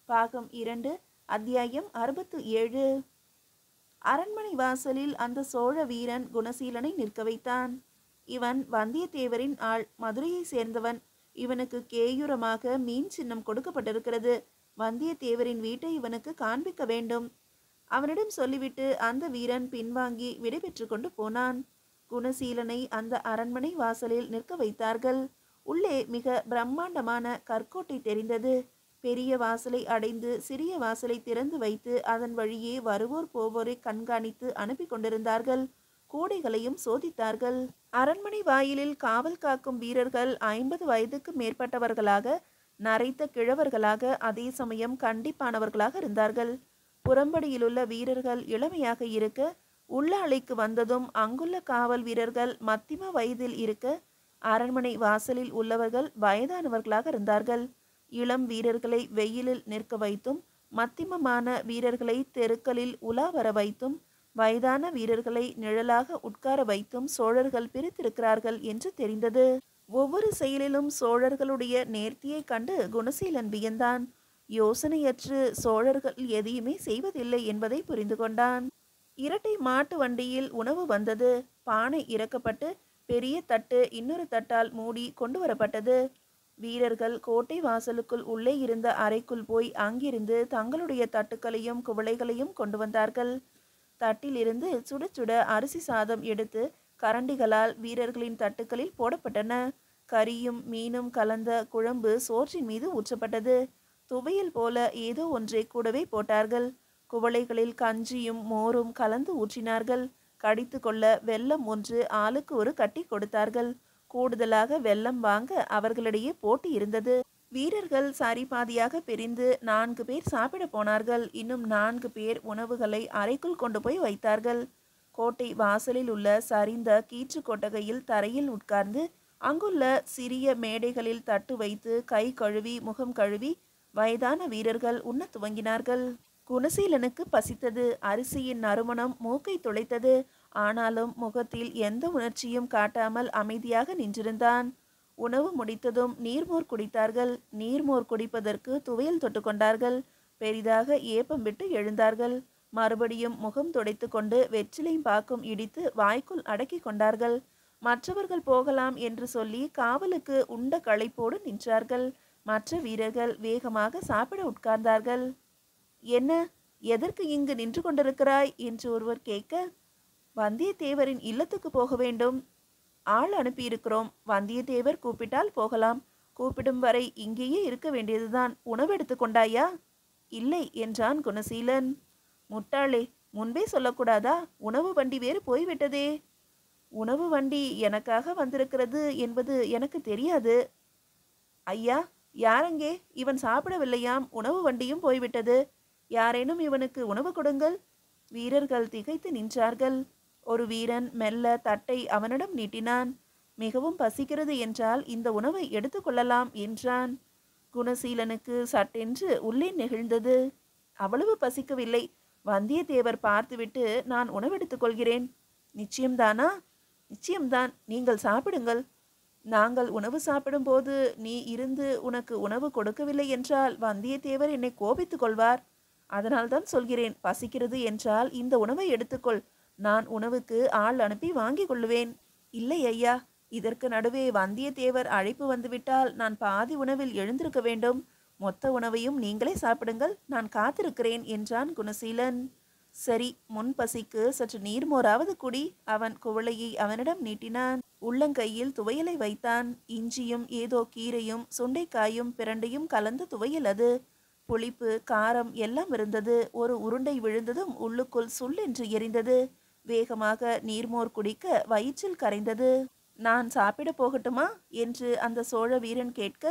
பாகம் 2 அத்தியாயம் 67. அரண்மனை வாசலில் அந்த சோழ வீரன் குணசீலனை நிற்க வைத்தான். இவன் வந்தியத்தேவரின் ஆள், மதுரையை சேர்ந்தவன். இவனுக்கு கேயூரமாக மீன் சின்னம் கொடுக்கப்பட்டிருக்கிறது. வந்தியத்தேவரின் வீட்டை இவனுக்கு காண்பிக்க வேண்டும். அவனிடம் சொல்லிவிட்டு அந்த வீரன் பின்வாங்கி விடைபெற்று கொண்டு போனான். குணசீலனை அந்த அரண்மனை வாசலில் நிற்க வைத்தார்கள். உள்ளே மிக பிரம்மாண்டமான கற்கோட்டை தெரிந்தது. பெரிய வாசலை அடைந்து சிறிய வாசலை திறந்து வைத்து அதன் வழியே வருவோர் போவோரை கண்காணித்து அனுப்பி கொண்டிருந்தார்கள். கூடைகளையும் சோதித்தார்கள். அரண்மனை வாயிலில் காவல் காக்கும் வீரர்கள் 50 வயதுக்கு மேற்பட்டவர்களாக, நரைத்த கிழவர்களாக, அதே சமயம் கண்டிப்பானவர்களாக இருந்தார்கள். புறம்படியிலுள்ள வீரர்கள் இளமையாக இருக்க, உள்ள அலைக்கு வந்ததும் அங்குள்ள காவல் வீரர்கள் மத்திம வயதில் இருக்க, அரண்மனை வாசலில் உள்ளவர்கள் வயதானவர்களாக இருந்தார்கள். இளம் வீரர்களை வெயிலில் நிற்க வைத்தும், மத்திமமான வீரர்களை தெருக்களில் உலா வர வைத்தும், வயதான வீரர்களை நிழலாக உட்கார வைத்தும் சோழர்கள் பிரித்திருக்கிறார்கள் என்று தெரிந்தது. ஒவ்வொரு செயலிலும் சோழர்களுடைய நேர்த்தியை கண்டு குணசீலன் வியந்தான். யோசனையற்று சோழர்கள் எதையுமே செய்வதில்லை என்பதை புரிந்து கொண்டான். இரட்டை மாட்டு வண்டியில் உணவு வந்தது. பானை இறக்கப்பட்டு பெரிய தட்டு இன்னொரு தட்டால் மூடி கொண்டு வரப்பட்டது. வீரர்கள் கோட்டை வாசலுக்குள் உள்ளே இருந்த அறைக்குள் போய் அங்கிருந்து தங்களுடைய தட்டுக்களையும் குவளைகளையும் கொண்டு வந்தார்கள். தட்டிலிருந்து சுட சுட அரிசி சாதம் எடுத்து கரண்டிகளால் வீரர்களின் தட்டுக்களில் போடப்பட்டன. கறியும் மீனும் கலந்த குழம்பு சோற்றின் மீது ஊற்றப்பட்டது. துவையல் போல ஏதோ ஒன்றை கூடவே போட்டார்கள். குவளைகளில் கஞ்சியும் மோரும் கலந்து ஊற்றினார்கள். கடித்து கொள்ள வெல்லம் ஒன்று ஆளுக்கு ஒரு கட்டி கொடுத்தார்கள். கூடுதலாக வெல்லம் வாங்க அவர்களிடையே போட்டி இருந்தது. வீரர்கள் சரிபாதியாக பிரிந்து 4 பேர் சாப்பிட போனார்கள். இன்னும் 4 பேர் உணவுகளை அறைக்குள் கொண்டு போய் வைத்தார்கள். கோட்டை வாசலில் உள்ள சரிந்த கீற்று கொட்டகையில் தரையில் உட்கார்ந்து அங்குள்ள சிறிய மேடைகளில் தட்டு வைத்து கை கழுவி முகம் கழுவி வயதான வீரர்கள் உண்ண துவங்கினார்கள். குணசீலனுக்கு பசித்தது. அரிசியின் நறுமணம் மூக்கை துளைத்தது. ஆனாலும் முகத்தில் எந்த உணர்ச்சியும் காட்டாமல் அமைதியாக நின்றிருந்தான். உணவு முடித்ததும் நீர்மோர் குடித்தார்கள். நீர்மோர் குடிப்பதற்கு துவையல் தொட்டு கொண்டார்கள். பெரிதாக ஏப்பம் விட்டு எழுந்தார்கள். மறுபடியும் முகம் துடைத்து கொண்டு வெற்றிலையும் பாக்கும் இடித்து வாய்க்குள் அடக்கி கொண்டார்கள். மற்றவர்கள் போகலாம் என்று சொல்லி காவலுக்கு உண்ட களைப்போடு நின்றார்கள். மற்ற வீரர்கள் வேகமாக சாப்பிட உட்கார்ந்தார்கள். என்ன, எதற்கு இங்கு நின்று கொண்டிருக்கிறாய் என்று ஒருவர் கேட்க, வந்தியத்தேவரின் இல்லத்துக்கு போக வேண்டும். ஆள் அனுப்பியிருக்கிறோம். வந்தியத்தேவர் கூப்பிட்டால் போகலாம். கூப்பிடும் வரை இங்கேயே இருக்க வேண்டியதுதான். உணவெடுத்து கொண்டாயா? இல்லை என்றான் குணசீலன். முட்டாளே, முன்பே சொல்லக்கூடாதா? உணவு வண்டி வேறு போய்விட்டதே. உணவு வண்டி எனக்காக வந்திருக்கிறது என்பது எனக்கு தெரியாது. ஐயா, யாரெங்கே? இவன் சாப்பிடவில்லையாம். உணவு வண்டியும் போய்விட்டது. யாரேனும் இவனுக்கு உணவு கொடுங்கள். வீரர்கள் திகைத்து நின்றார்கள். ஒரு வீரன் மெல்ல தட்டை அவனிடம் நீட்டினான். மிகவும் பசிக்கிறது என்றால் இந்த உணவை எடுத்துக்கொள்ளலாம் என்றான். குணசீலனுக்கு சட்டென்று உள்ளே நெகிழ்ந்தது. அவ்வளவு பசிக்கவில்லை. வந்தியத்தேவர் பார்த்துவிட்டு நான் உணவெடுத்துக் கொள்கிறேன். நிச்சயம்தானா? நிச்சயம்தான். நீங்கள் சாப்பிடுங்கள். நாங்கள் உணவு சாப்பிடும்போது நீ இருந்து உனக்கு உணவு கொடுக்கவில்லை என்றால் வந்தியத்தேவர் என்னை கோபித்துக் கொள்வார். அதனால்தான் சொல்கிறேன். பசிக்கிறது என்றால் இந்த உணவை எடுத்துக்கொள். நான் உணவுக்கு ஆள் அனுப்பி வாங்கி கொள்ளுவேன். இல்லை ஐயா, இதற்கு நடுவே வந்தியத்தேவர் அழைப்பு வந்துவிட்டால் நான் பாதி உணவில் எழுந்திருக்க வேண்டும். மொத்த உணவையும் நீங்களே சாப்பிடுங்கள். நான் காத்திருக்கிறேன் என்றான் குணசீலன். சரி, முன் பசிக்கு சற்று நீர்மோராவது குடி. அவன் குவளையை அவனிடம் நீட்டினான். உள்ளங்கையில் துவையலை வைத்தான். இஞ்சியும் ஏதோ கீரையும் சுண்டைக்காயும் பிரண்டையும் கலந்த துவையல் அது. புளிப்பு காரம் எல்லாம் இருந்தது. ஒரு உருண்டை விழுந்ததும் உள்ளுக்குள் சுள்ளென்று எரிந்தது. வேகமாக நீர்மோர் குடிக்க வயிற்றில் கரைந்தது. நான் சாப்பிட போகட்டுமா என்று அந்த சோழ வீரன் கேட்க,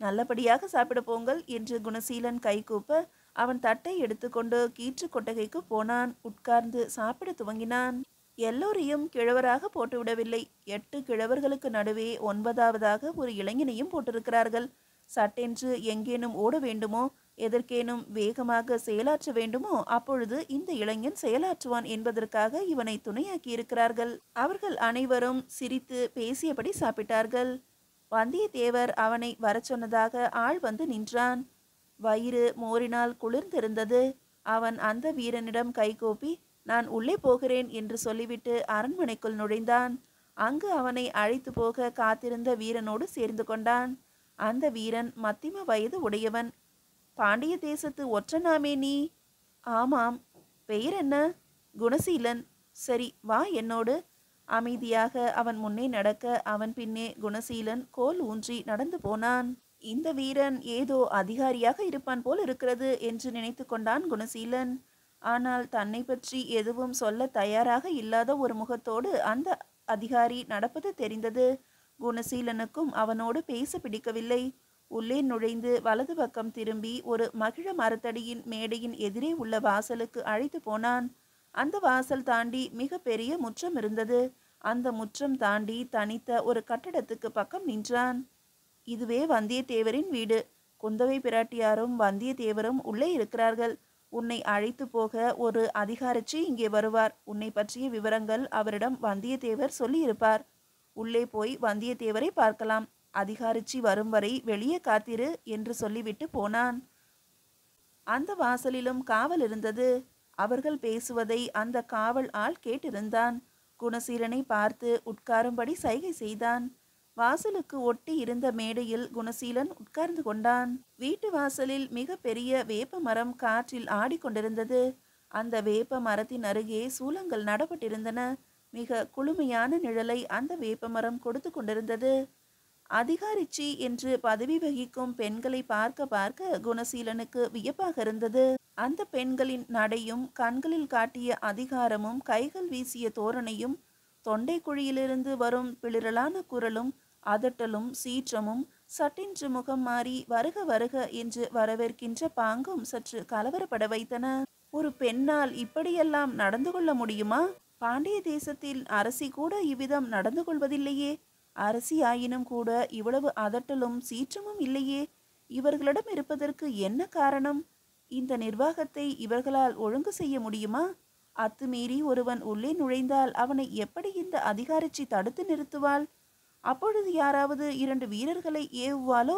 நல்லபடியாக சாப்பிட போங்கள் என்று குணசீலன் கைகூப்ப அவன் தட்டை எடுத்துக்கொண்டு கீற்று கொட்டகைக்கு போனான். உட்கார்ந்து சாப்பிட துவங்கினான். எல்லோரையும் கிழவராக போட்டுவிடவில்லை. 8 கிழவர்களுக்கு நடுவே 9வதாக ஒரு இளைஞனையும் போட்டிருக்கிறார்கள். சட்டென்று எங்கேனும் ஓட வேண்டுமோ, எதற்கேனும் வேகமாக செயலாற்ற வேண்டுமோ, அப்பொழுது இந்த இளைஞன் செயலாற்றுவான் என்பதற்காக இவனை துணையாக்கி இருக்கிறார்கள். அவர்கள் அனைவரும் சிரித்து பேசியபடி சாப்பிட்டார்கள். வந்தியத்தேவர் அவனை வர சொன்னதாக ஆள் வந்து நின்றான். வயிறு மோரினால் குளிர்ந்திருந்தது. அவன் அந்த வீரனிடம் கைகூப்பி, நான் உள்ளே போகிறேன் என்று சொல்லிவிட்டு அரண்மனைக்குள் நுழைந்தான். அங்கு அவனை அழைத்து போக காத்திருந்த வீரனோடு சேர்ந்து கொண்டான். அந்த வீரன் மத்திம வயது உடையவன். பாண்டிய தேசத்து ஒற்றனாமே நீ? ஆமாம். பெயர் என்ன? குணசீலன். சரி, வா என்னோடு. அமைதியாக அவன் முன்னே நடக்க அவன் பின்னே குணசீலன் கோல் ஊன்றி நடந்து போனான். இந்த வீரன் ஏதோ அதிகாரியாக இருப்பான் போல் இருக்கிறது என்று நினைத்து கொண்டான் குணசீலன். ஆனால் தன்னை பற்றி எதுவும் சொல்ல தயாராக இல்லாத ஒரு முகத்தோடு அந்த அதிகாரி நடப்பது தெரிந்தது. குணசீலனுக்கும் அவனோடு பேச பிடிக்கவில்லை. உள்ளே நுழைந்து வலது பக்கம் திரும்பி ஒரு மகிழ மரத்தடியின் மேடையின் எதிரே உள்ள வாசலுக்கு அழைத்து போனான். அந்த வாசல் தாண்டி மிக பெரிய முற்றம் இருந்தது. அந்த முற்றம் தாண்டி தனித்த ஒரு கட்டடத்துக்கு பக்கம் நின்றான். இதுவே வந்தியத்தேவரின் வீடு. குந்தவை பிராட்டியாரும் வந்தியத்தேவரும் உள்ளே இருக்கிறார்கள். உன்னை அழைத்து போக ஒரு அதிகாரச்சி இங்கே வருவார். உன்னை பற்றிய விவரங்கள் அவரிடம் வந்தியத்தேவர் சொல்லியிருப்பார். உள்ளே போய் வந்தியத்தேவரை பார்க்கலாம். அதிகாரச்சி வரும் வரை வெளியே காத்திரு என்று சொல்லிவிட்டு போனான். அந்த வாசலிலும் காவல் இருந்தது. அவர்கள் பேசுவதை அந்த காவல் ஆள் கேட்டிருந்தான். குணசீலனை பார்த்து உட்காரும்படி சைகை செய்தான். வாசலுக்கு ஒட்டி இருந்த மேடையில் குணசீலன் உட்கார்ந்து கொண்டான். வீட்டு வாசலில் மிக பெரிய வேப்ப மரம் காற்றில் ஆடிக்கொண்டிருந்தது. அந்த வேப்ப மரத்தின் அருகே சூலங்கள் நடப்பட்டிருந்தன. மிக குளுமையான நிழலை அந்த வேப்ப மரம் கொடுத்து கொண்டிருந்தது. அதிகாரிச்சி என்று பதவி வகிக்கும் பெண்களை பார்க்க பார்க்க குணசீலனுக்கு வியப்பாக இருந்தது. அந்த பெண்களின் நடையும் கண்களில் காட்டிய அதிகாரமும் கைகள் வீசிய தோரணையும் தொண்டை குழியிலிருந்து வரும் பிளிரலான குரலும் அதட்டலும் சீற்றமும் சட்டென்று முகம் மாறி வருக வருக என்று வரவேற்கின்ற பாங்கும் சற்று கலவரப்பட வைத்தன. ஒரு பெண்ணால் இப்படியெல்லாம் நடந்து கொள்ள முடியுமா? பாண்டிய தேசத்தில் அரசி கூட இவ்விதம் நடந்து கொள்வதில்லையே. அரசி ஆயினும் கூட இவ்வளவு அதட்டலும் சீற்றமும் இல்லையே. இவர்களிடம் இருப்பதற்கு என்ன காரணம்? இந்த நிர்வாகத்தை இவர்களால் ஒழுங்கு செய்ய முடியுமா? அத்துமீறி ஒருவன் உள்ளே நுழைந்தால் அவனை எப்படி இந்த அதிகாரச்சி தடுத்து நிறுத்துவாள்? அப்பொழுது யாராவது 2 வீரர்களை ஏவுவாளோ?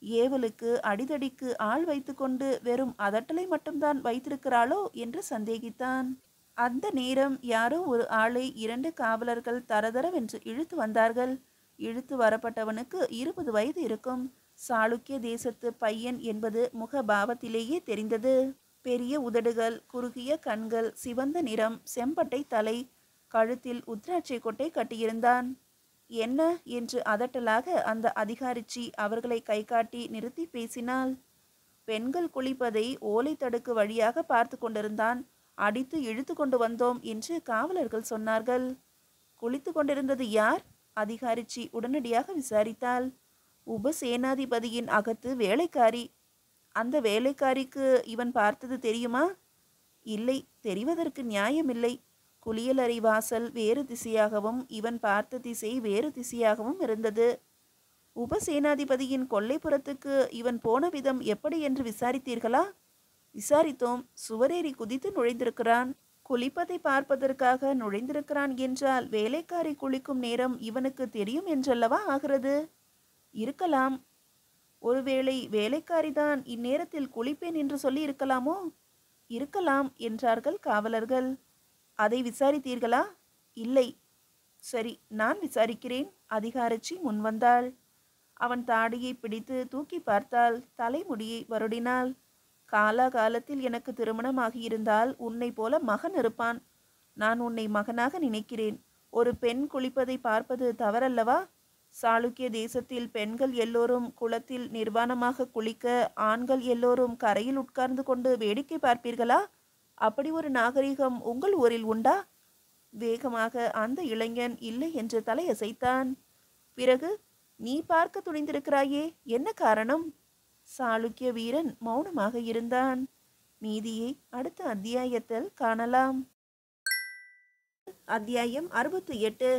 ஏவலுக்கு அடிதடிக்கு ஆள் வைத்துக்கொண்டு வெறும் அதட்டலை மட்டும்தான் வைத்திருக்கிறாளோ என்று சந்தேகித்தான். அந்த நேரம் யாரோ ஒரு ஆளை 2 காவலர்கள் தரதரவென்று இழுத்து வந்தார்கள். இழுத்து வரப்பட்டவனுக்கு 20 வயது இருக்கும். சாளுக்கிய தேசத்து பையன் என்பது முகபாவத்திலேயே தெரிந்தது. பெரிய உதடுகள், குறுகிய கண்கள், சிவந்த நிறம், செம்பட்டை தலை, கழுத்தில் உத்ராட்சை கொட்டை கட்டியிருந்தான். என்ன என்று அதட்டலாக அந்த அதிகாரிச்சி அவர்களை கை காட்டி நிறுத்தி பேசினாள். பெண்கள் குளிப்பதை ஓலை தடுக்கு வழியாக பார்த்து கொண்டிருந்தான். அடித்து இழுத்து கொண்டு வந்தோம் என்று காவலர்கள் சொன்னார்கள். குளித்து கொண்டிருந்தது யார்? அதிகாரிச்சி உடனடியாக விசாரித்தாள். உபசேனாதிபதியின் அகத்து வேலைக்காரி. அந்த வேலைக்காரிக்கு இவன் பார்த்தது தெரியுமா? இல்லை, தெரிவதற்கு நியாயமில்லை. குளியலறை வாசல் வேறு திசையாகவும் இவன் பார்த்த திசை வேறு திசையாகவும் இருந்தது. உபசேனாதிபதியின் கொல்லைப்புறத்துக்கு இவன் போன விதம் எப்படி என்று விசாரித்தீர்களா? விசாரித்தோம். சுவரேறி குதித்து நுழைந்திருக்கிறான். குளிப்பதை பார்ப்பதற்காக நுழைந்திருக்கிறான் என்றால் வேலைக்காரி குளிக்கும் நேரம் இவனுக்கு தெரியும் என்றல்லவா ஆகிறது? இருக்கலாம். ஒருவேளை வேலைக்காரிதான் இந்நேரத்தில் குளிப்பேன் என்று சொல்லி இருக்கலாமோ? இருக்கலாம் என்றார்கள் காவலர்கள். அதை விசாரித்தீர்களா? இல்லை. சரி, நான் விசாரிக்கிறேன். அதிகாரச்சி முன்வந்தாள். அவன் தாடியை பிடித்து தூக்கி பார்த்தாள். தலைமுடியை வருடினாள். காலாகாலத்தில் எனக்கு திருமணமாகியிருந்தால் உன்னை போல மகன் இருப்பான். நான் உன்னை மகனாக நினைக்கிறேன். ஒரு பெண் குளிப்பதை பார்ப்பது தவறல்லவா? சாளுக்கிய தேசத்தில் பெண்கள் எல்லோரும் குளத்தில் நிர்வாணமாக குளிக்க ஆண்கள் எல்லோரும் கரையில் உட்கார்ந்து கொண்டு வேடிக்கை பார்ப்பீர்களா? அப்படி ஒரு நாகரிகம் உங்கள் ஊரில் உண்டா? வேகமாக அந்த இளைஞன் இல்லை என்று தலையசைத்தான். பிறகு நீ பார்க்க துணிந்திருக்கிறாயே, என்ன காரணம்? சாளுக்கிய வீரன் மௌனமாக இருந்தான். மீதியை அடுத்த அத்தியாயத்தில் காணலாம். அத்தியாயம் 68.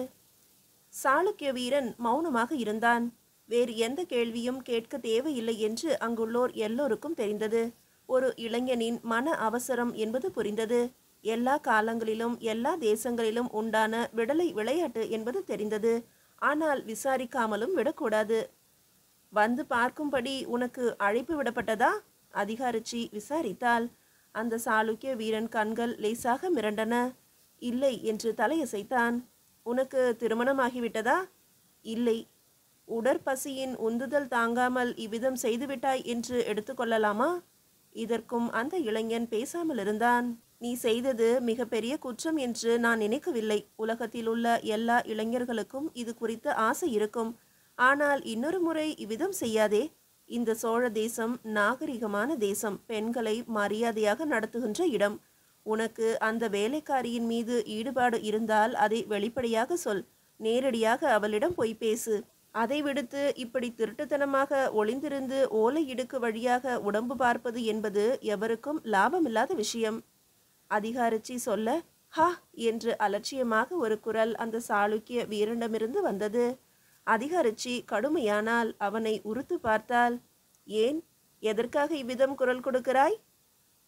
சாளுக்கிய வீரன் மௌனமாக இருந்தான். வேறு எந்த கேள்வியும் கேட்க தேவையில்லை என்று அங்குள்ளோர் எல்லோருக்கும் தெரிந்தது. ஒரு இளைஞனின் மன அவசரம் என்பது புரிந்தது. எல்லா காலங்களிலும் எல்லா தேசங்களிலும் உண்டான விடலை விளையாட்டு என்பது தெரிந்தது. ஆனால் விசாரிக்காமலும் விடக்கூடாது. வந்து பார்க்கும்படி உனக்கு அழைப்பு விடப்பட்டதா? அதிகாரிச்சி விசாரித்தாள். அந்த சாளுக்கிய வீரன் கண்கள் லேசாக மிரண்டன. இல்லை என்று தலையசைத்தான். உனக்கு திருமணமாகிவிட்டதா? இல்லை. உடற்பசியின் உந்துதல் தாங்காமல் இவ்விதம் செய்துவிட்டாய் என்று எடுத்துக்கொள்ளலாமா? இதற்கும் அந்த இளைஞன் பேசாமல் இருந்தான். நீ செய்தது மிக பெரிய குற்றம் என்று நான் நினைக்கவில்லை. உலகத்தில் உள்ள எல்லா இளைஞர்களுக்கும் இது குறித்த ஆசை இருக்கும். ஆனால் இன்னொரு முறை இவ்விதம் செய்யாதே. இந்த சோழ தேசம் நாகரிகமான தேசம். பெண்களை மரியாதையாக நடத்துகின்ற இடம். உனக்கு அந்த வேலைக்காரியின் மீது ஈடுபாடு இருந்தால் அதை வெளிப்படையாக சொல். நேரடியாக அவளிடம் போய் பேசு. அதை விடுத்து இப்படி திருட்டுத்தனமாக ஒளிந்திருந்து ஓலை இடுக்கு வழியாக உடம்பு பார்ப்பது என்பது எவருக்கும் லாபமில்லாத விஷயம். அதிகாரிச்சி சொல்ல, ஹா என்று அலட்சியமாக ஒரு குரல் அந்த சாளுக்கிய வீரனிடமிருந்து வந்தது. அதிகாரிச்சி கடுமையானால் அவனை உறுத்து பார்த்தாள். ஏன், எதற்காக இவ்விதம் குரல் கொடுக்கிறாய்?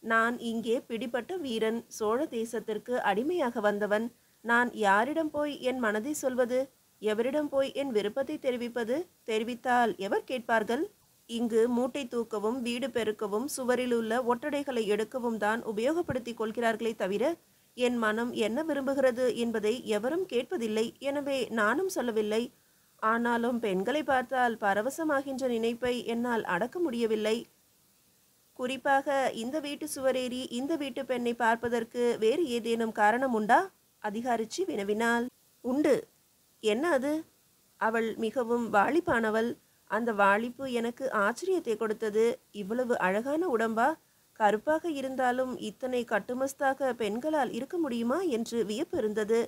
நான் இங்கே பிடிபட்ட வீரன், சோழ தேசத்திற்கு அடிமையாக வந்தவன். நான் யாரிடம் போய் என் மனதை சொல்வது? எவரிடம் போய் என் விருப்பத்தை தெரிவிப்பது? தெரிவித்தால் எவர் கேட்பார்கள்? இங்கு மூட்டை தூக்கவும் வீடு பெருக்கவும் சுவரில் உள்ள ஒட்டடைகளை எடுக்கவும் தான் உபயோகப்படுத்திக் கொள்கிறார்களே தவிர என் மனம் என்ன விரும்புகிறது என்பதை எவரும் கேட்பதில்லை. எனவே நானும் சொல்லவில்லை. ஆனாலும் பெண்களை பார்த்தால் பரவசமாகின்ற நினைப்பை என்னால் அடக்க முடியவில்லை. குறிப்பாக இந்த வீட்டு சுவரேறி இந்த வீட்டு பெண்ணை பார்ப்பதற்கு வேறு ஏதேனும் காரணம் உண்டா? அதிகாரிச்சி வினவினாள். உண்டு. என்ன அது? அவள் மிகவும் வாலிப்பானவள். அந்த வாலிப்பு எனக்கு ஆச்சரியத்தை கொடுத்தது. இவ்வளவு அழகான உடம்பா? கருப்பாக இருந்தாலும் இத்தனை கட்டுமஸ்தாக பெண்களால் இருக்க முடியுமா என்று வியப்பு இருந்தது.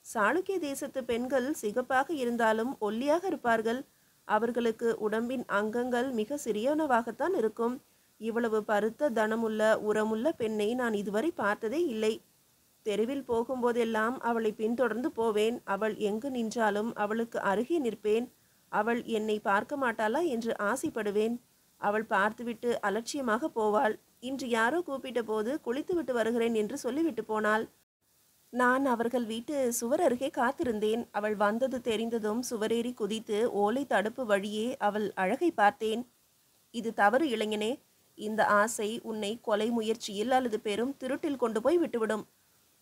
சாளுக்கிய தேசத்து பெண்கள் சிகப்பாக இருந்தாலும் ஒல்லியாக இருப்பார்கள். அவர்களுக்கு உடம்பின் அங்கங்கள் மிக சிறியனவாகத்தான் இருக்கும். இவ்வளவு பருத்த தனமுள்ள உரமுள்ள பெண்ணை நான் இதுவரை பார்த்ததே இல்லை. தெருவில் போகும்போதெல்லாம் அவளை பின்தொடர்ந்து போவேன். அவள் எங்கு நின்றாலும் அவளுக்கு அருகே நிற்பேன். அவள் என்னை பார்க்க மாட்டாளா என்று ஆசைப்படுவேன். அவள் பார்த்துவிட்டு அலட்சியமாக போவாள். இன்று யாரோ கூப்பிட்ட போது குளித்துவிட்டு வருகிறேன் என்று சொல்லிவிட்டு போனாள். நான் அவர்கள் வீட்டு சுவர் அருகே காத்திருந்தேன். அவள் வந்தது தெரிந்ததும் சுவரேறி குதித்து ஓலை தடுப்பு வழியே அவள் அழகை பார்த்தேன். இது தவறு இளைஞனே. இந்த ஆசை உன்னை கொலை முயற்சியில் அல்லது பெரும் திருட்டில் கொண்டு போய் விட்டுவிடும்.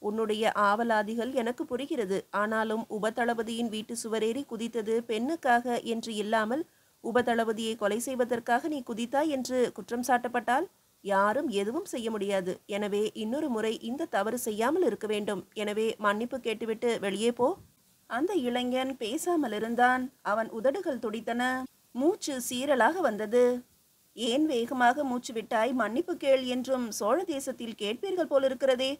உன்னுடைய ஆவலாதிகள் எனக்கு புரிகிறது. ஆனாலும் உபதளபதியின் வீட்டு சுவரேறி குதித்தது பெண்ணுக்காக என்று இல்லாமல் உபதளபதியை கொலை செய்வதற்காக நீ குதித்தாய் என்று குற்றம் சாட்டப்பட்டால் யாரும் எதுவும் செய்ய முடியாது. எனவே இன்னொரு முறை இந்த தவறு செய்யாமல் இருக்க வேண்டும். எனவே மன்னிப்பு கேட்டுவிட்டு வெளியே போ. அந்த இளைஞன் பேசாமல் இருந்தான். அவன் உதடுகள் துடித்தன. மூச்சு சீரலாக வந்தது. ஏன் வேகமாக மூச்சு விட்டாய்? மன்னிப்பு கேள் என்றும் சோழ தேசத்தில் கேட்பீர்கள் போலிருக்கிறதே.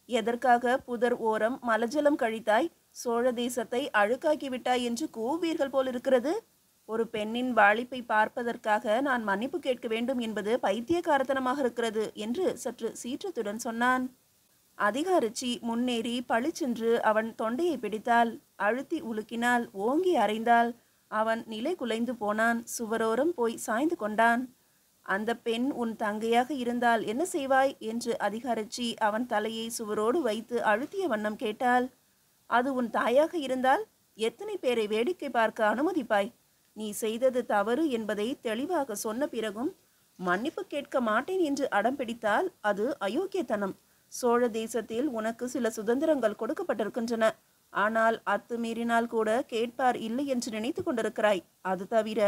எதற்காக புதர் ஓரம் மலஜலம் கழித்தாய்? சோழ தேசத்தை அழுக்காக்கி விட்டாய் என்று கூவீர்கள் போலிருக்கிறது. ஒரு பெண்ணின் வாலிப்பை பார்ப்பதற்காக நான் மன்னிப்பு கேட்க வேண்டும் என்பது பைத்தியக்காரத்தனமாக இருக்கிறது என்று சற்று சீற்றத்துடன் சொன்னான். அதிகாரிச்சி முன்னேறி பளிச்சென்று அவன் தொண்டையை பிடித்தாள். அழுத்தி உலுக்கினாள். ஓங்கி அறைந்தாள். அவன் நிலை குலைந்து போனான். சுவரோரம் போய் சாய்ந்து கொண்டான். அந்த பெண் உன் தங்கையாக இருந்தால் என்ன செய்வாய் என்று அதிகாரிச்சி அவன் தலையை சுவரோடு வைத்து அழுத்திய வண்ணம் கேட்டாள். அது உன் தாயாக இருந்தால் எத்தனை பேரை வேடிக்கை பார்க்க அனுமதிப்பாய்? நீ செய்தது தவறு என்பதை தெளிவாக சொன்ன பிறகும் மன்னிப்பு கேட்க மாட்டேன் என்று அடம் பிடித்தால் அது அயோக்கியத்தனம். சோழ தேசத்தில் உனக்கு சில சுதந்திரங்கள் கொடுக்கப்பட்டிருக்கின்றன. ஆனால் அத்துமீறினால் கூட கேட்பார் இல்லை என்று நினைத்து கொண்டிருக்கிறாய். அது தவிர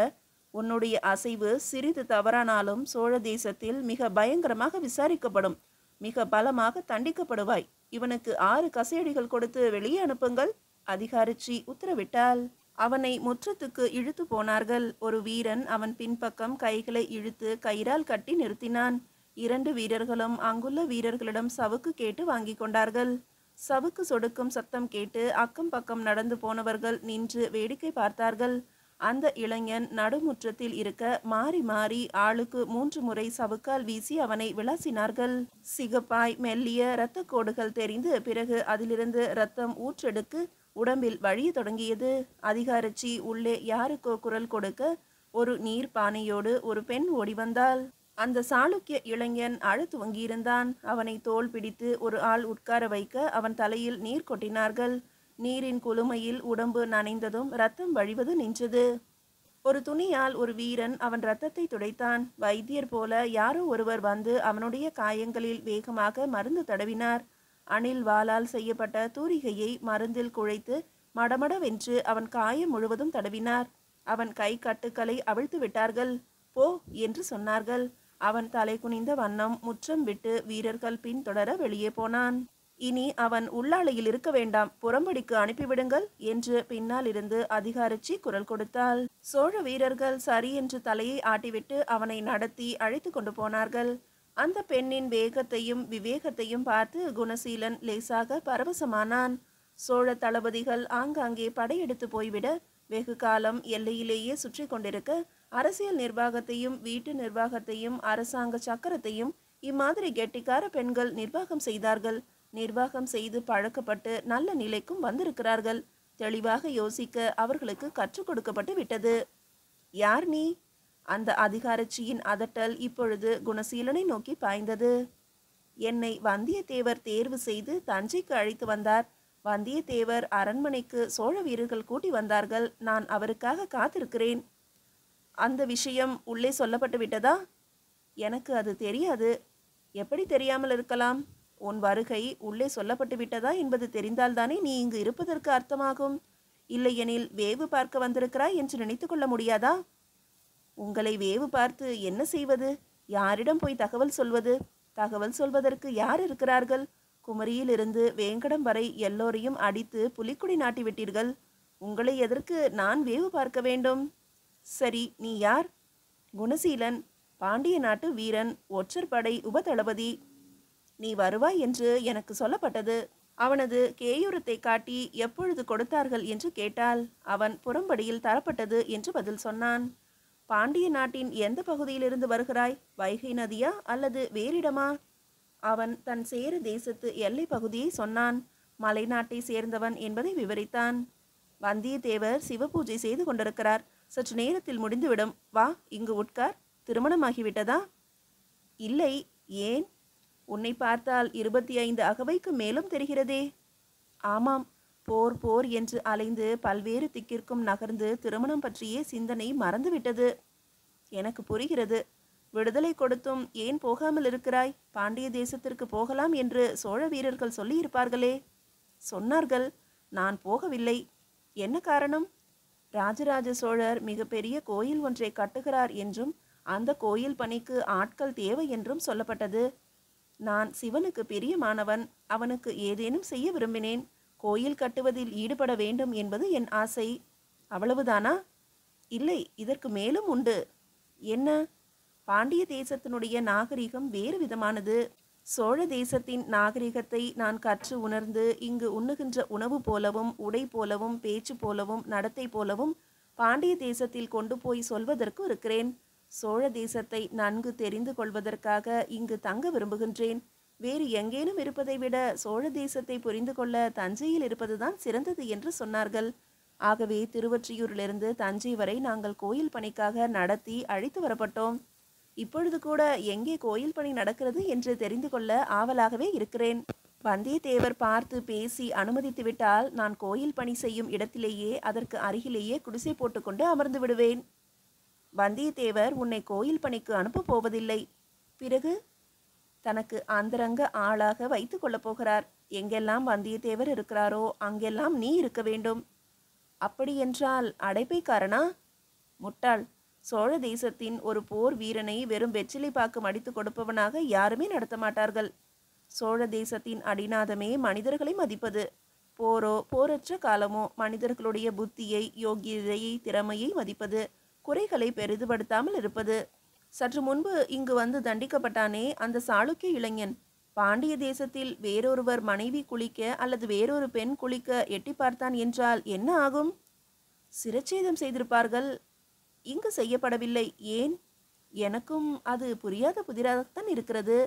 உன்னுடைய அசைவு சிறிது தவறானாலும் சோழ தேசத்தில் மிக பயங்கரமாக விசாரிக்கப்படும். மிக பலமாக தண்டிக்கப்படுவாய். இவனுக்கு 6 கசையடிகள் கொடுத்து வெளியே அனுப்புங்கள். அதிகாரிச்சி உத்தரவிட்டாள். அவனை முற்றத்துக்கு இழுத்து போனார்கள். ஒரு வீரன் அவன் பின்பக்கம் கைகளை இழுத்து கயிறால் கட்டி நிறுத்தினான். 2 வீரர்களும் அங்குள்ள வீரர்களிடம் சவுக்கு கேட்டு வாங்கி கொண்டார்கள். சவுக்கு சொடுக்கும் சத்தம் கேட்டு அக்கம் பக்கம் நடந்து போனவர்கள் நின்று வேடிக்கை பார்த்தார்கள். அந்த இளைஞன் நடுமுற்றத்தில் இருக்க மாறி மாறி ஆளுக்கு 3 முறை சவுக்கால் வீசி அவனை விளாசினார்கள். சிகப்பாய் மெல்லிய இரத்த கோடுகள் தெரிந்து பிறகு அதிலிருந்து இரத்தம் ஊற்றெடுக்கு உடம்பில் வழிய தொடங்கியது. அதிகாரிச்சி உள்ளே யாருக்கோ குரல் கொடுக்க ஒரு நீர் பானையோடு ஒரு பெண் ஓடி வந்தாள். அந்த சாளுக்கிய இளைஞன் அழ துவங்கியிருந்தான். அவனை தோள் பிடித்து ஒரு ஆள் உட்கார வைக்க அவன் தலையில் நீர் கொட்டினார்கள். நீரின் குளுமையில் உடம்பு நனைந்ததும் இரத்தம் வழிவது நின்றது. ஒரு துணியால் ஒரு வீரன் அவன் இரத்தத்தை துடைத்தான். வைத்தியர் போல யாரோ ஒருவர் வந்து அவனுடைய காயங்களில் வேகமாக மருந்து தடவினார். அணில் வாளால் செய்யப்பட்ட தூரிகையை மருந்தில் குழைத்து மடமடவென்று அவன் காயம் முழுவதும் தடவினார். அவன் கை கட்டுக்களை அவிழ்த்து விட்டார்கள். போ என்று சொன்னார்கள். அவன் தலை குனிந்த வண்ணம் முற்றம் விட்டு வீரர்கள் பின்தொடர வெளியே போனான். இனி அவன் உள்ளாலையில் இருக்க வேண்டாம், புறம்படிக்கு அனுப்பிவிடுங்கள் என்று பின்னால் இருந்து அதிகாரச்சி குரல் கொடுத்தாள். சோழ வீரர்கள் சரி என்று தலையை ஆட்டிவிட்டு அவனை நடத்தி அழைத்து கொண்டு போனார்கள். அந்த பெண்ணின் வேகத்தையும் விவேகத்தையும் பார்த்து குணசீலன் லேசாக பரவசமானான். சோழ தளபதிகள் ஆங்காங்கே படையெடுத்து போய்விட வெகு காலம் எல்லையிலேயே சுற்றி கொண்டிருக்க அரசியல் நிர்வாகத்தையும் வீட்டு நிர்வாகத்தையும் அரசாங்க சக்கரத்தையும் இம்மாதிரி கெட்டிக்கார பெண்கள் நிர்வாகம் செய்தார்கள். நிர்வாகம் செய்து பழக்கப்பட்டு நல்ல நிலைக்கும் வந்திருக்கிறார்கள். தெளிவாக யோசிக்க அவர்களுக்கு கற்றுக் கொடுக்கப்பட்டு விட்டது. யார் நீ? அந்த அதிகாரச்சியின் அதட்டல் இப்பொழுது குணசீலனை நோக்கி பாய்ந்தது. என்னை வந்தியத்தேவர் தேர்வு செய்து தஞ்சைக்கு அழைத்து வந்தார். வந்தியத்தேவர் அரண்மனைக்கு சோழ வீரர்கள் கூட்டி வந்தார்கள். நான் அவருக்காக காத்திருக்கிறேன். அந்த விஷயம் உள்ளே சொல்லப்பட்டு விட்டதா? எனக்கு அது தெரியாது. எப்படி தெரியாமல் இருக்கலாம்? உன் வருகை உள்ளே சொல்லப்பட்டு விட்டதா என்பது தெரிந்தால்தானே நீ இங்கு இருப்பதற்கு அர்த்தமாகும். இல்லையெனில் வேவு பார்க்க வந்திருக்கிறாய் என்று நினைத்து கொள்ள முடியாதா? உங்களை வேவு பார்த்து என்ன செய்வது? யாரிடம் போய் தகவல் சொல்வது? தகவல் சொல்வதற்கு யார் இருக்கிறார்கள்? குமரியிலிருந்து வேங்கடம் வரை எல்லோரையும் அடித்து புலிக்குடி நாட்டி விட்டீர்கள். உங்களை எதற்கு நான் வேவு பார்க்க வேண்டும்? சரி, நீ யார்? குணசீலன், பாண்டிய நாட்டு வீரன், ஒற்றற்படை உபதளபதி. நீ வருவாய் என்று எனக்கு சொல்லப்பட்டது. அவனது கேயூரத்தை காட்டி எப்பொழுது கொடுத்தார்கள் என்று கேட்டாள். அவன் புறம்படியில் தரப்பட்டது என்று பதில் சொன்னான். பாண்டிய நாட்டின் எந்த பகுதியிலிருந்து வருகிறாய்? வைகை நதியா அல்லது வேறிடமா? அவன் தன் சேர தேசத்து எல்லை பகுதியை சொன்னான். மலைநாட்டை சேர்ந்தவன் என்பதை விவரித்தான். வந்தியத்தேவர் சிவபூஜை செய்து கொண்டிருக்கிறார். சற்று நேரத்தில் முடிந்துவிடும். வா, இங்கு உட்கார். திருமணமாகிவிட்டதா? இல்லை. ஏன்? உன்னை பார்த்தால் 25 அகவைக்கு மேலும் தெரிகிறதே. ஆமாம், போர் போர் என்று அலைந்து பல்வேறு திக்கிற்கும் நகர்ந்து திருமணம் பற்றிய சிந்தனை மறந்துவிட்டது. எனக்கு புரிகிறது. விடுதலை கொடுத்தும் ஏன் போகாமல் இருக்கிறாய்? பாண்டிய தேசத்திற்கு போகலாம் என்று சோழ வீரர்கள் சொல்லியிருப்பார்களே. சொன்னார்கள். நான் போகவில்லை. என்ன காரணம்? ராஜராஜ சோழர் மிகப்பெரிய கோயில் ஒன்றை கட்டுகிறார் என்றும் அந்த கோயில் பணிக்கு ஆட்கள் தேவை என்றும் சொல்லப்பட்டது. நான் சிவனுக்கு பிரியமானவன். அவனுக்கு ஏதேனும் செய்ய விரும்பினேன். கோயில் கட்டுவதில் ஈடுபட வேண்டும் என்பது என் ஆசை. அவ்வளவுதானா? இல்லை, இதற்கு மேலும் உண்டு. என்ன? பாண்டிய தேசத்தினுடைய நாகரிகம் வேறு விதமானது. சோழ தேசத்தின் நாகரிகத்தை நான் கற்று உணர்ந்து இங்கு உண்ணுகின்ற உணவு போலவும் உடை போலவும் பேச்சு போலவும் நடத்தை போலவும் பாண்டிய தேசத்தில் கொண்டு போய் சொல்வதற்கு இருக்கிறேன். சோழ தேசத்தை நன்கு தெரிந்து கொள்வதற்காக இங்கு தங்க விரும்புகின்றேன். வேறு எங்கேனும் இருப்பதை விட சோழ தேசத்தை புரிந்து கொள்ள தஞ்சையில் இருப்பதுதான் சிறந்தது என்று சொன்னார்கள். ஆகவே திருவொற்றியூரிலிருந்து தஞ்சை வரை நாங்கள் கோயில் பணிக்காக நடத்தி அழைத்து வரப்பட்டோம். இப்பொழுது கூட எங்கே கோயில் பணி நடக்கிறது என்று தெரிந்து கொள்ள ஆவலாகவே இருக்கிறேன். வந்தியத்தேவர் பார்த்து பேசி அனுமதித்து விட்டால் நான் கோயில் பணி செய்யும் இடத்திலேயே அதற்கு அருகிலேயே குடிசை போட்டுக்கொண்டு அமர்ந்து விடுவேன். வந்தியத்தேவர் உன்னை கோயில் பணிக்கு அனுப்ப போவதில்லை. பிறகு தனக்கு அந்தரங்க ஆளாக வைத்து கொள்ளப் போகிறார். எங்கெல்லாம் வந்தியத்தேவர் இருக்கிறாரோ அங்கெல்லாம் நீ இருக்க வேண்டும். அப்படியென்றால் அடைப்பைக்காரனா? முட்டாள்! சோழ தேசத்தின் ஒரு போர் வீரனை வெறும் வெற்றிலை பாக்கு மடித்து கொடுப்பவனாக யாருமே நடத்த மாட்டார்கள். சோழ தேசத்தின் அடிநாதமே மனிதர்களை மதிப்பது. போரோ போரற்ற காலமோ மனிதர்களுடைய புத்தியை, யோகியதையை, திறமையை மதிப்பது, குறைகளை பெரிதுபடுத்தாமல் இருப்பது. சற்று முன்பு இங்கு வந்து தண்டிக்கப்பட்டானே அந்த சாளுக்கிய இளைஞன், பாண்டிய தேசத்தில் வேறொருவர் மனைவி குளிக்க அல்லது வேறொரு பெண் குளிக்க எட்டி பார்த்தான் என்றால் என்ன ஆகும்? சிரச்சேதம் செய்திருப்பார்கள். இங்கு செய்யப்படவில்லை. ஏன்? எனக்கும் அது புரியாத புதிராகத்தான் இருக்கிறது.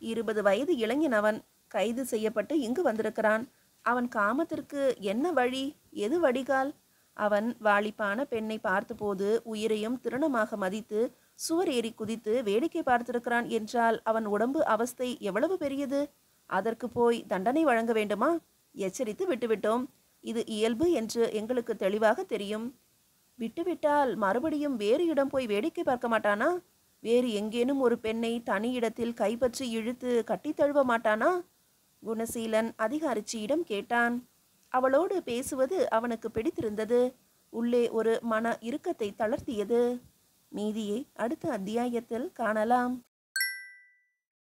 20 வயது இளைஞன் அவன். கைது செய்யப்பட்டு இங்கு வந்திருக்கிறான். அவன் காமத்திற்கு என்ன வழி? எது வடிகால்? அவன் வாலிப்பான பெண்ணை பார்த்தபோது உயிரையும் திருணமாக மதித்து சுவர் ஏறி குதித்து வேடிக்கை பார்த்திருக்கிறான் என்றால் அவன் உடம்பு அவஸ்தை எவ்வளவு பெரியது? அதற்கு போய் தண்டனை வழங்க வேண்டுமா? எச்சரித்து விட்டுவிட்டோம். இது இயல்பு என்று எங்களுக்கு தெளிவாக தெரியும். விட்டுவிட்டால் மறுபடியும் வேறு இடம் போய் வேடிக்கை பார்க்க மாட்டானா? வேறு எங்கேனும் ஒரு பெண்ணை தனி இடத்தில் கைப்பற்றி இழுத்து கட்டித் தழுவ மாட்டானா? குணசீலன் அதிகாரிச்சியிடம் கேட்டான். அவளோடு பேசுவது அவனுக்கு பிடித்திருந்தது. உள்ளே ஒரு மன இறுக்கத்தை தளர்த்தியது. மீதியை அடுத்த அத்தியாயத்தில் காணலாம்.